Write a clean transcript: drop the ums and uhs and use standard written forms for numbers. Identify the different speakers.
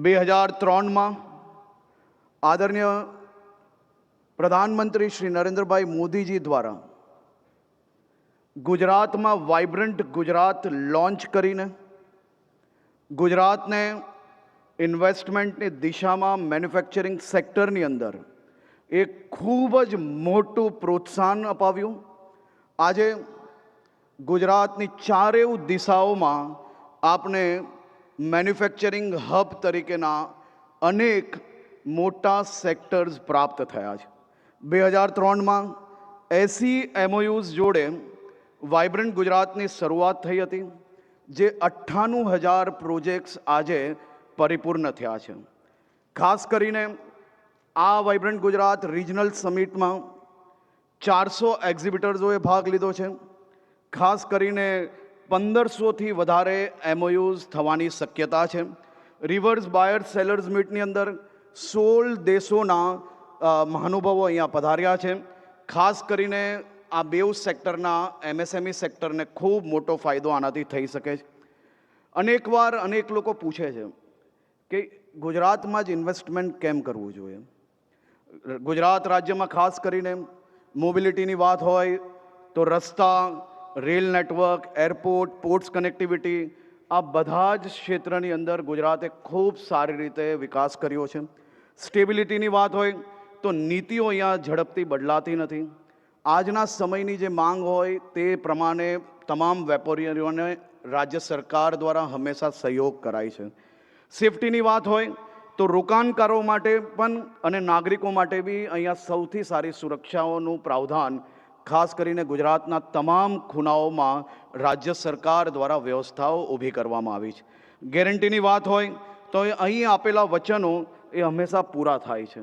Speaker 1: 2003 આદરણીય પ્રધાનમંત્રી શ્રી નરેન્દ્રભાઈ મોદીજી દ્વારા ગુજરાતમાં વાઇબ્રન્ટ ગુજરાત લોન્ચ કરીને ગુજરાતને ઇન્વેસ્ટમેન્ટની દિશામાં મેન્યુફેક્ચરિંગ સેક્ટરની અંદર એક ખૂબ જ મોટું પ્રોત્સાહન અપાવ્યું। આજે ગુજરાતની ચારેય દિશાઓમાં આપને મેન્યુફેક્ચરિંગ હબ તરીકેના અનેક મોટા સેક્ટર્સ પ્રાપ્ત થયા છે। 2003માં 80 MOUs જોડે વાઇબ્રન્ટ ગુજરાતની શરૂઆત થઈ હતી, જે 98,000 પ્રોજેક્ટ્સ આજે પરિપૂર્ણ થયા છે। ખાસ કરીને આ વાઇબ્રન્ટ ગુજરાત રિજનલ સમિટમાં 400 એક્ઝિબિટર્સોએ ભાગ લીધો છે। ખાસ કરીને 1500થી વધારે MOUs થવાની શક્યતા છે। રિવર્સ બાયર્સ સેલર્સ મીટની અંદર 16 દેશોના મહાનુભાવો અહીંયા પધાર્યા છે। ખાસ કરીને આ બેઉ સેક્ટરના MSME સેક્ટરને ખૂબ મોટો ફાયદો આનાથી થઈ શકે છે। અનેકવાર અનેક લોકો પૂછે છે કે ગુજરાતમાં જ ઇન્વેસ્ટમેન્ટ કેમ કરવું જોઈએ। ગુજરાત રાજ્યમાં ખાસ કરીને મોબિલિટીની વાત હોય તો રસ્તા, rail network, airport, ports connectivity, આ બધા જ ક્ષેત્રની અંદર ગુજરાતે ખૂબ સારી રીતે વિકાસ કર્યો છે। સ્ટેબિલિટીની વાત હોય તો નીતિઓ અહીંયા ઝડપથી બદલાતી નથી। આજના સમયની જે માંગ હોય તે પ્રમાણે તમામ વેપારીઓને રાજ્ય સરકાર દ્વારા હંમેશા સહયોગ કરાય છે। સેફટીની વાત હોય તો રોકાણકારો માટે પણ અને નાગરિકો માટે બી અહીંયા સૌથી સારી સુરક્ષાઓનું પ્રાવધાન ખાસ કરીને ગુજરાતના તમામ ખૂણાઓમાં રાજ્ય સરકાર દ્વારા વ્યવસ્થાઓ ઊભી કરવામાં આવી છે। ગેરંટીની વાત હોય તો અહીં આપેલા વચનો એ હંમેશા પૂરા થાય છે।